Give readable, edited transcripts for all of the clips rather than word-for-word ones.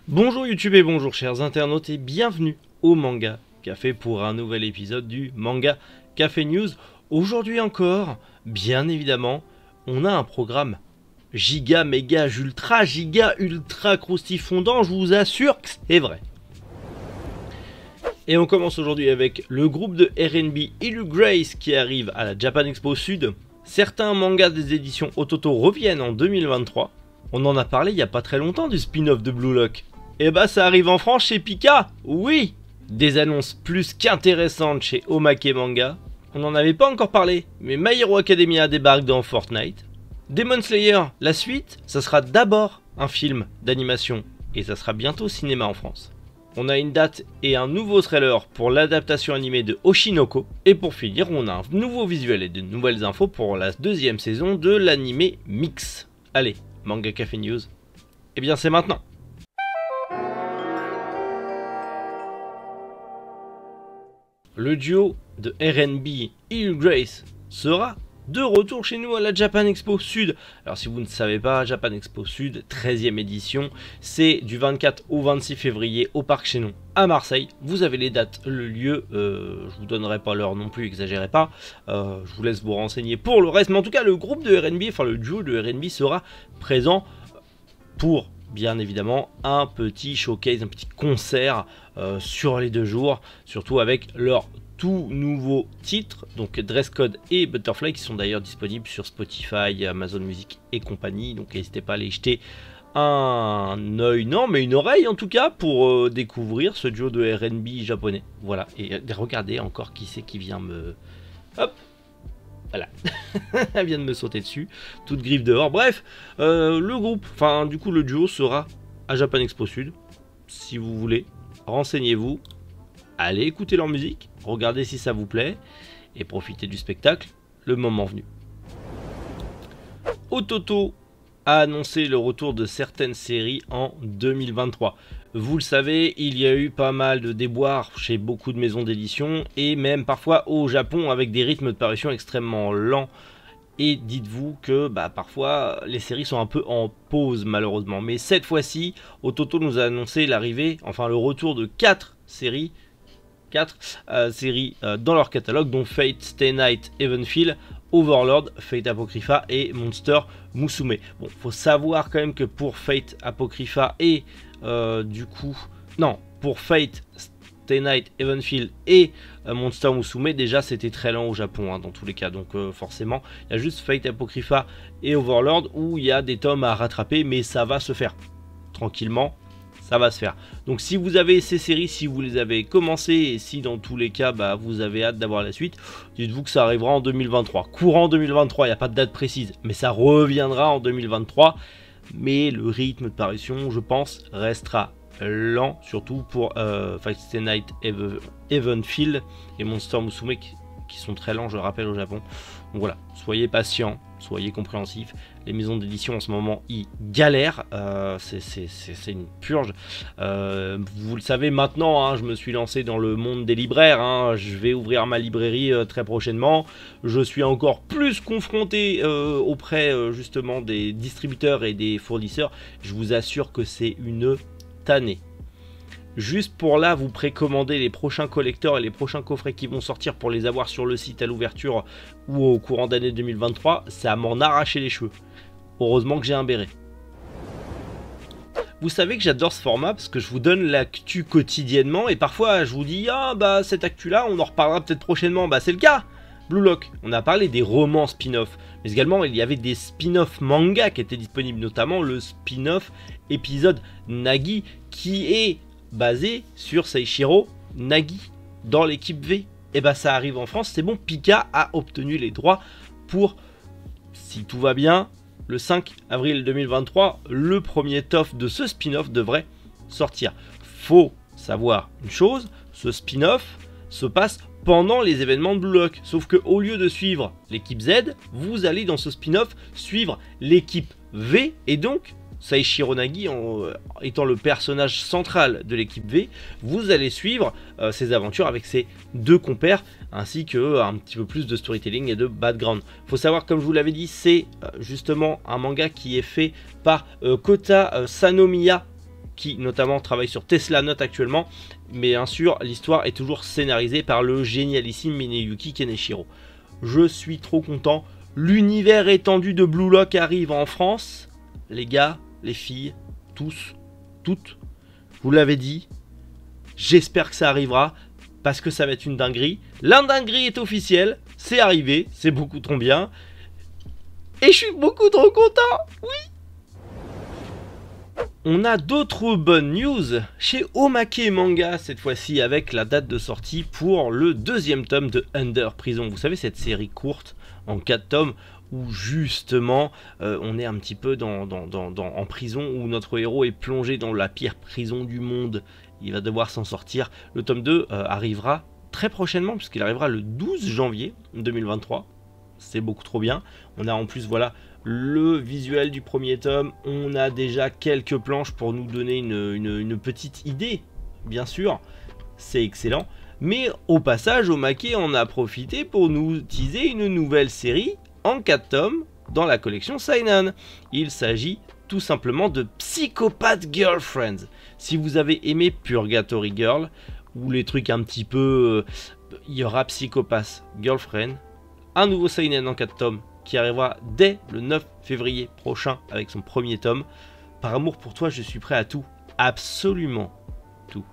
Bonjour YouTube et bonjour chers internautes et bienvenue au Manga Café pour un nouvel épisode du Manga Café News. Aujourd'hui encore, bien évidemment, on a un programme giga, méga, ultra croustifondant, je vous assure que c'est vrai. Et on commence aujourd'hui avec le groupe de R&B Ilu Grace qui arrive à la Japan Expo Sud. Certains mangas des éditions Ototo reviennent en 2023. On en a parlé il n'y a pas très longtemps du spin-off de Blue Lock. Et bah ça arrive en France chez Pika, oui. Des annonces plus qu'intéressantes chez Omake Manga. On n'en avait pas encore parlé, mais My Hero Academia débarque dans Fortnite. Demon Slayer, la suite, ça sera d'abord un film d'animation et ça sera bientôt au cinéma en France. On a une date et un nouveau trailer pour l'adaptation animée de Oshinoko. Et pour finir, on a un nouveau visuel et de nouvelles infos pour la deuxième saison de l'animé Mix. Allez, Manga Café News, eh bien c'est maintenant. Le duo de R&B Ilu Grace sera de retour chez nous à la Japan Expo Sud. Alors si vous ne savez pas, Japan Expo Sud, 13e édition, c'est du 24 au 26 février au Parc Chaînon à Marseille. Vous avez les dates, le lieu, je vous donnerai pas l'heure non plus, exagérez pas, je vous laisse vous renseigner pour le reste. Mais en tout cas, le groupe de R&B, enfin le duo de R&B sera présent pour bien évidemment un petit showcase, un petit concert sur les 2 jours, surtout avec leur tout nouveau titre, donc Dress Code et Butterfly, qui sont d'ailleurs disponibles sur Spotify, Amazon Music et compagnie. Donc n'hésitez pas à aller jeter un œil, non mais une oreille en tout cas, pour découvrir ce duo de R&B japonais. Voilà, et regardez encore qui c'est qui vient me... Hop, voilà, elle vient de me sauter dessus, toute griffe dehors. Bref, le groupe, enfin du coup le duo sera à Japan Expo Sud. Si vous voulez, renseignez-vous, allez écouter leur musique, regardez si ça vous plaît et profitez du spectacle le moment venu. Ototo a annoncé le retour de certaines séries en 2023. Vous le savez, il y a eu pas mal de déboires chez beaucoup de maisons d'édition et même parfois au Japon avec des rythmes de parution extrêmement lents. Et dites-vous que parfois les séries sont un peu en pause malheureusement. Mais cette fois-ci, Ototo nous a annoncé l'arrivée, enfin le retour de 4 séries dans leur catalogue, dont Fate, Stay Night, Evenfield, Overlord, Fate Apocrypha et Monster Musume. Bon, faut savoir quand même que pour Fate Apocrypha et pour Fate, Stay Night, Evenfield et Monster Musume, déjà c'était très lent au Japon dans tous les cas. Donc forcément, il y a juste Fate Apocrypha et Overlord où il y a des tomes à rattraper, mais ça va se faire tranquillement. Ça va se faire. Donc si vous avez ces séries, si vous les avez commencées et si dans tous les cas vous avez hâte d'avoir la suite, dites-vous que ça arrivera en 2023. Courant 2023, il n'y a pas de date précise, mais ça reviendra en 2023. Mais le rythme de parution, je pense, restera lent, surtout pour Fate Stay Night, Evenfield et Monster Musume qui sont très lents, je le rappelle, au Japon. Donc voilà, soyez patients, soyez compréhensifs. Les maisons d'édition en ce moment ils galèrent, c'est une purge. Vous le savez maintenant, je me suis lancé dans le monde des libraires, je vais ouvrir ma librairie très prochainement. Je suis encore plus confronté auprès justement des distributeurs et des fournisseurs. Je vous assure que c'est une tannée. Juste pour là, vous précommandez les prochains collecteurs et les prochains coffrets qui vont sortir pour les avoir sur le site à l'ouverture ou au courant d'année 2023, ça m'en arraché les cheveux. Heureusement que j'ai un béret. Vous savez que j'adore ce format parce que je vous donne l'actu quotidiennement et parfois je vous dis cette actu là on en reparlera peut-être prochainement. C'est le cas. Blue Lock, on a parlé des romans spin-off, mais également il y avait des spin-off manga qui étaient disponibles, notamment le spin-off épisode Nagi qui est basé sur Seishiro Nagi dans l'équipe V. Et ça arrive en France, c'est bon, Pika a obtenu les droits pour, si tout va bien, le 5 avril 2023, le premier tome de ce spin-off devrait sortir. Faut savoir une chose, ce spin-off se passe pendant les événements de Blue Lock, sauf que au lieu de suivre l'équipe Z, vous allez dans ce spin-off suivre l'équipe V, et donc Seishiro Nagi étant le personnage central de l'équipe V, vous allez suivre ses aventures avec ses 2 compères, ainsi que un petit peu plus de storytelling et de background. Faut savoir, comme je vous l'avais dit, c'est justement un manga qui est fait par Kota Sanomiya, qui notamment travaille sur Tesla Note actuellement. Mais bien sûr, l'histoire est toujours scénarisée par le génialissime Mineyuki Keneshiro. Je suis trop content. L'univers étendu de Blue Lock arrive en France. Les gars, les filles, tous, toutes, vous l'avez dit. J'espère que ça arrivera parce que ça va être une dinguerie. La dinguerie est officielle, c'est arrivé, c'est beaucoup trop bien. Et je suis beaucoup trop content, oui. On a d'autres bonnes news chez Omake Manga cette fois-ci avec la date de sortie pour le deuxième tome de Under Prison. Vous savez, cette série courte en 4 tomes où justement on est un petit peu en prison, où notre héros est plongé dans la pire prison du monde. Il va devoir s'en sortir. Le tome 2 arrivera très prochainement puisqu'il arrivera le 12 janvier 2023. C'est beaucoup trop bien. On a en plus voilà le visuel du premier tome. On a déjà quelques planches pour nous donner une petite idée. Bien sûr, c'est excellent. Mais au passage, Omake en a profité pour nous teaser une nouvelle série en 4 tomes dans la collection Seinen. Il s'agit tout simplement de Psychopath Girlfriends. Si vous avez aimé Purgatory Girl ou les trucs un petit peu... il y aura Psychopath Girlfriend, un nouveau Seinen en 4 tomes qui arrivera dès le 9 février prochain avec son premier tome. Par amour pour toi, je suis prêt à tout. Absolument tout.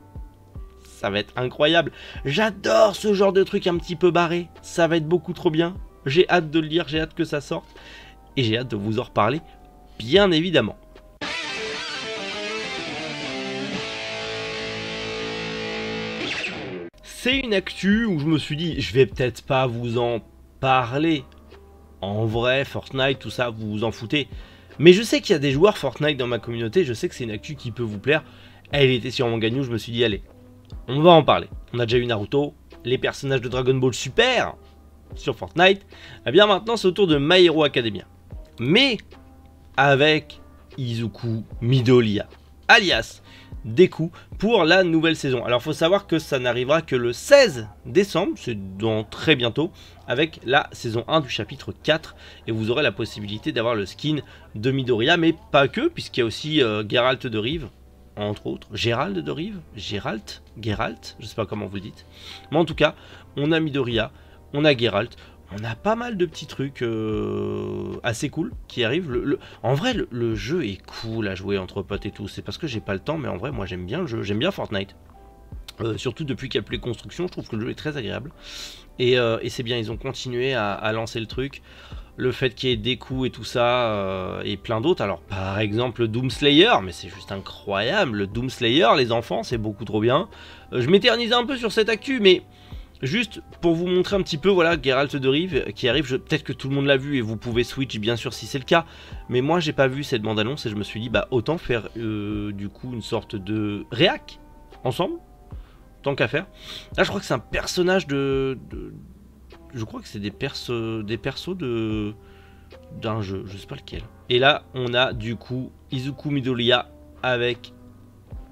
Ça va être incroyable. J'adore ce genre de truc un petit peu barré. Ça va être beaucoup trop bien. J'ai hâte de le lire, j'ai hâte que ça sorte. Et j'ai hâte de vous en reparler, bien évidemment. C'est une actu où je me suis dit, je vais peut-être pas vous en parler. En vrai, Fortnite, tout ça, vous vous en foutez. Mais je sais qu'il y a des joueurs Fortnite dans ma communauté, je sais que c'est une actu qui peut vous plaire. Elle était sur Manga News, je me suis dit, allez, on va en parler. On a déjà eu Naruto, les personnages de Dragon Ball Super sur Fortnite. Et bien maintenant, c'est au tour de My Hero Academia. Mais avec Izuku Midoriya, alias Deku, pour la nouvelle saison. Alors, il faut savoir que ça n'arrivera que le 16 décembre, c'est dans très bientôt, avec la saison 1 du chapitre 4. Et vous aurez la possibilité d'avoir le skin de Midoriya, mais pas que, puisqu'il y a aussi Geralt de Rive, entre autres. Gérald de Rive, Geralt, je sais pas comment vous le dites. Mais en tout cas, on a Midoriya, on a Geralt. On a pas mal de petits trucs assez cool qui arrivent. En vrai, le jeu est cool à jouer entre potes et tout. C'est parce que j'ai pas le temps, mais en vrai, moi j'aime bien le jeu. J'aime bien Fortnite. Surtout depuis qu'il y a plus les constructions, je trouve que le jeu est très agréable. Et c'est bien, ils ont continué à lancer le truc. Le fait qu'il y ait des coups et tout ça, et plein d'autres. Alors, par exemple, Doomslayer, mais c'est juste incroyable. Le Doomslayer, les enfants, c'est beaucoup trop bien. Je m'éternise un peu sur cette actu, mais... juste pour vous montrer un petit peu, voilà, Geralt de Rive qui arrive, peut-être que tout le monde l'a vu et vous pouvez switch bien sûr si c'est le cas, mais moi j'ai pas vu cette bande-annonce et je me suis dit, bah autant faire du coup une sorte de réac ensemble, tant qu'à faire. Là je crois que c'est un personnage je crois que c'est des persos d'un jeu, je sais pas lequel. Et là on a du coup Izuku Midoriya avec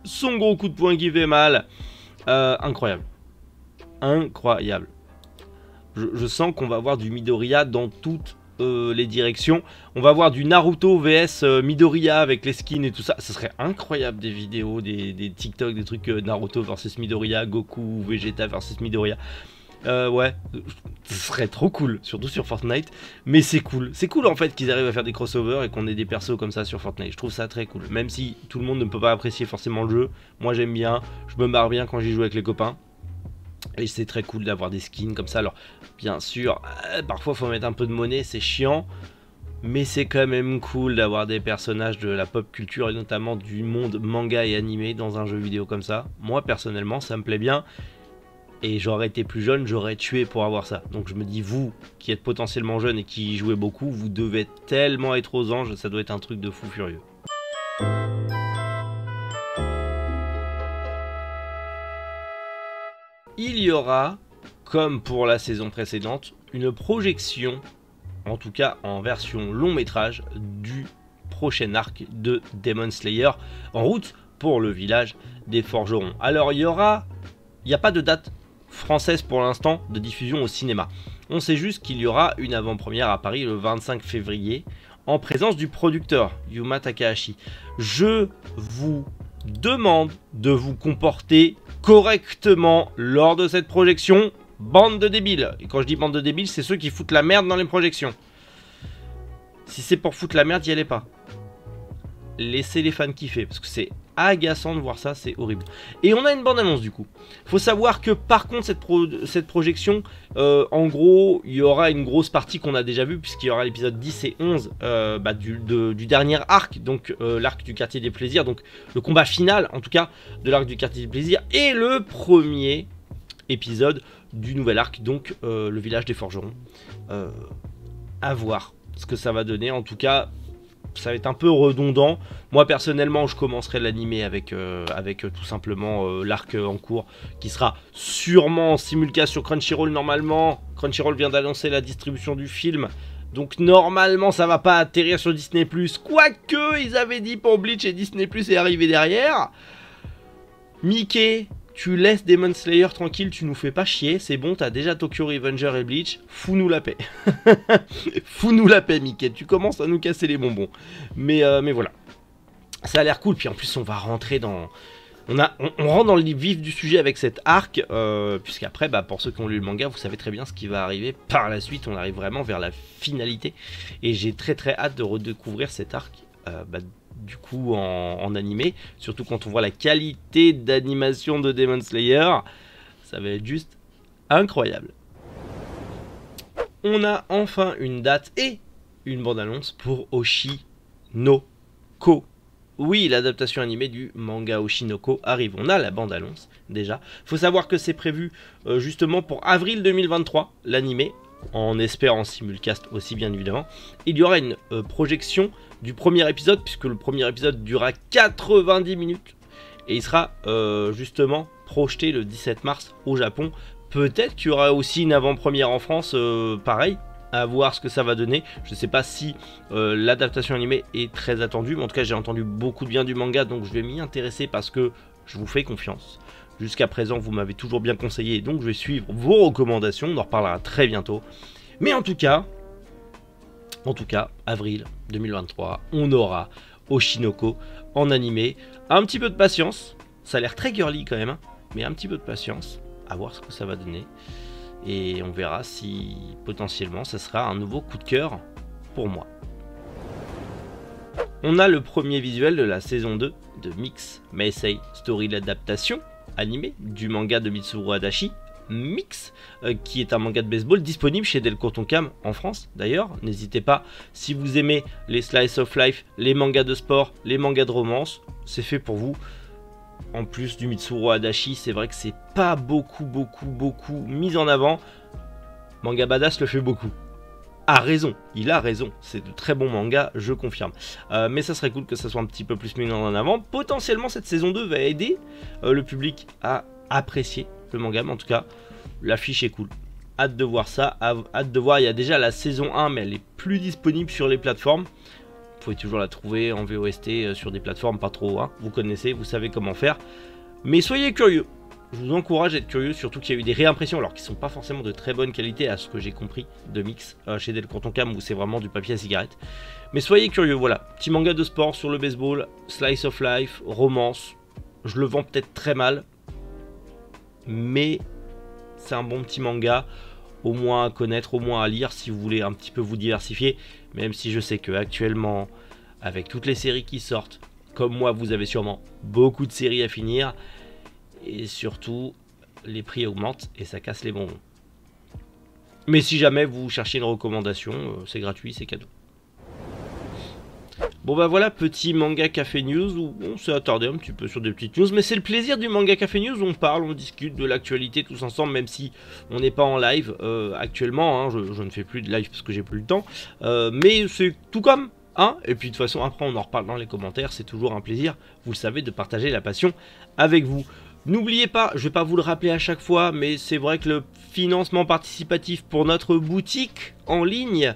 son gros coup de poing qui fait mal, incroyable. Incroyable. Je sens qu'on va avoir du Midoriya dans toutes les directions. On va avoir du Naruto vs Midoriya avec les skins et tout ça. Ce serait incroyable, des vidéos, des TikTok, des trucs Naruto versus Midoriya, Goku, Vegeta versus Midoriya. Ouais, ce serait trop cool, surtout sur Fortnite. Mais c'est cool en fait qu'ils arrivent à faire des crossovers et qu'on ait des persos comme ça sur Fortnite. Je trouve ça très cool. Même si tout le monde ne peut pas apprécier forcément le jeu. Moi j'aime bien, je me marre bien quand j'y joue avec les copains. Et c'est très cool d'avoir des skins comme ça. Alors bien sûr, parfois faut mettre un peu de monnaie, c'est chiant. Mais c'est quand même cool d'avoir des personnages de la pop culture et notamment du monde manga et animé dans un jeu vidéo comme ça. Moi personnellement ça me plaît bien. Et j'aurais été plus jeune, j'aurais tué pour avoir ça. Donc je me dis, vous qui êtes potentiellement jeune et qui jouez beaucoup, vous devez tellement être aux anges, ça doit être un truc de fou furieux. Il y aura, comme pour la saison précédente, une projection, en tout cas en version long métrage, du prochain arc de Demon Slayer, en route pour le village des forgerons. Alors il n'y a pas de date française pour l'instant de diffusion au cinéma. On sait juste qu'il y aura une avant-première à Paris le 25 février, en présence du producteur, Yuma Takahashi. Je vous demande de vous comporter correctement lors de cette projection. Bande de débiles. Et quand je dis bande de débiles, c'est ceux qui foutent la merde dans les projections. Si c'est pour foutre la merde, y allez pas. Laissez les fans kiffer, parce que c'est agaçant de voir ça, c'est horrible. Et on a une bande-annonce du coup. Faut savoir que par contre cette projection, en gros, il y aura une grosse partie qu'on a déjà vue, puisqu'il y aura l'épisode 10 et 11 du dernier arc, donc l'arc du quartier des plaisirs, donc le combat final en tout cas de l'arc du quartier des plaisirs, et le premier épisode du nouvel arc, donc le village des forgerons. À voir ce que ça va donner, en tout cas ça va être un peu redondant. Moi personnellement je commencerai l'animé avec tout simplement l'arc en cours qui sera sûrement en simulcast sur Crunchyroll normalement. Crunchyroll vient d'annoncer la distribution du film, donc normalement ça va pas atterrir sur Disney+, quoique ils avaient dit pour Bleach et Disney+, est arrivé derrière. Mickey, tu laisses Demon Slayer tranquille, tu nous fais pas chier, c'est bon, t'as déjà Tokyo Revenger et Bleach, fous-nous la paix. Fous-nous la paix, Mickey, tu commences à nous casser les bonbons. Mais voilà, ça a l'air cool, puis en plus on va rentrer dans... On rentre dans le vif du sujet avec cet arc, puisqu'après, pour ceux qui ont lu le manga, vous savez très bien ce qui va arriver par la suite, on arrive vraiment vers la finalité, et j'ai très hâte de redécouvrir cet arc, du coup en animé, surtout quand on voit la qualité d'animation de Demon Slayer, ça va être juste incroyable. On a enfin une date et une bande-annonce pour Oshinoko. Oui, l'adaptation animée du manga Oshinoko arrive. On a la bande-annonce déjà. Faut savoir que c'est prévu justement pour avril 2023, l'animé, en espérant simulcast aussi bien évidemment. Il y aura une projection du premier épisode, puisque le premier épisode durera 90 minutes. Et il sera justement projeté le 17 mars au Japon. Peut-être qu'il y aura aussi une avant-première en France, pareil. À voir ce que ça va donner. Je ne sais pas si l'adaptation animée est très attendue, mais en tout cas j'ai entendu beaucoup de bien du manga, donc je vais m'y intéresser parce que je vous fais confiance. Jusqu'à présent vous m'avez toujours bien conseillé, donc je vais suivre vos recommandations, on en reparlera très bientôt. Mais en tout cas, avril 2023, on aura Oshinoko en animé. Un petit peu de patience, ça a l'air très girly quand même, hein, mais un petit peu de patience, à voir ce que ça va donner. Et on verra si potentiellement ça sera un nouveau coup de cœur pour moi. On a le premier visuel de la saison 2 de Mix Meisei Story, l'adaptation animée du manga de Mitsuru Adachi, Mix, qui est un manga de baseball disponible chez Delcourt Tonkam en France d'ailleurs. N'hésitez pas, si vous aimez les slice of life, les mangas de sport, les mangas de romance, c'est fait pour vous. En plus du Mitsuru Adachi, c'est vrai que c'est pas beaucoup mis en avant. Manga Badass le fait beaucoup. Il a raison, c'est de très bons mangas, je confirme. Mais ça serait cool que ça soit un petit peu plus mis en avant. Potentiellement cette saison 2 va aider le public à apprécier le manga, mais en tout cas l'affiche est cool. Hâte de voir ça, hâte de voir, il y a déjà la saison 1 mais elle est plus disponible sur les plateformes. Vous pouvez toujours la trouver en VOST sur des plateformes pas trop, hein. Vous connaissez, vous savez comment faire. Mais soyez curieux, je vous encourage à être curieux, surtout qu'il y a eu des réimpressions, alors qui sont pas forcément de très bonne qualité à ce que j'ai compris de Mix chez Delcourt Tonkam, où c'est vraiment du papier à cigarette. Mais soyez curieux, voilà, petit manga de sport sur le baseball, slice of life, romance. Je le vends peut-être très mal, mais c'est un bon petit manga, au moins à connaître, au moins à lire si vous voulez un petit peu vous diversifier. Même si je sais que actuellement, avec toutes les séries qui sortent, comme moi vous avez sûrement beaucoup de séries à finir, et surtout les prix augmentent et ça casse les bonbons. Mais si jamais vous cherchez une recommandation, c'est gratuit, c'est cadeau. Bon voilà, petit manga café news où on s'est attardé un petit peu sur des petites news, mais c'est le plaisir du manga café news, on parle, on discute de l'actualité tous ensemble, même si on n'est pas en live actuellement, hein, je ne fais plus de live parce que j'ai plus le temps, mais c'est tout comme, hein, et puis de toute façon après on en reparle dans les commentaires, c'est toujours un plaisir, vous le savez, de partager la passion avec vous. N'oubliez pas, je ne vais pas vous le rappeler à chaque fois, mais c'est vrai que le financement participatif pour notre boutique en ligne,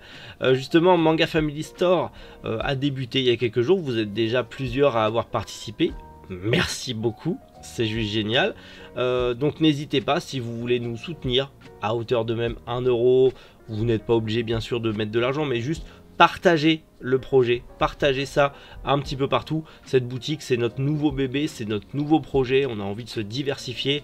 justement Manga Family Store, a débuté il y a quelques jours. Vous êtes déjà plusieurs à avoir participé. Merci beaucoup, c'est juste génial. Donc n'hésitez pas, si vous voulez nous soutenir à hauteur de même 1 €, vous n'êtes pas obligé bien sûr de mettre de l'argent, mais juste partagez le projet, partagez ça un petit peu partout. Cette boutique, c'est notre nouveau bébé, c'est notre nouveau projet. On a envie de se diversifier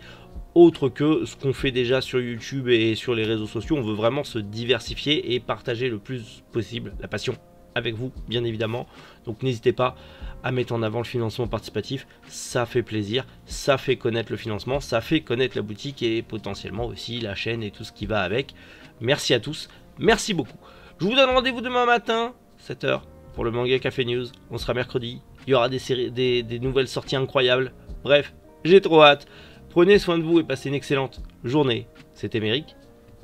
autre que ce qu'on fait déjà sur YouTube et sur les réseaux sociaux. On veut vraiment se diversifier et partager le plus possible la passion avec vous, bien évidemment. Donc n'hésitez pas à mettre en avant le financement participatif, ça fait plaisir, ça fait connaître le financement, ça fait connaître la boutique et potentiellement aussi la chaîne et tout ce qui va avec. Merci à tous, merci beaucoup. Je vous donne rendez-vous demain matin, 7 h, pour le Manga Café News. On sera mercredi, il y aura des nouvelles sorties incroyables. Bref, j'ai trop hâte. Prenez soin de vous et passez une excellente journée. C'était Méric,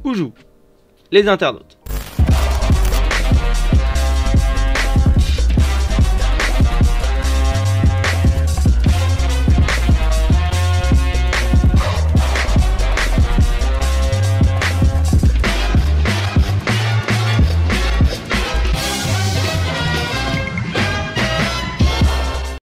Oujou, les internautes.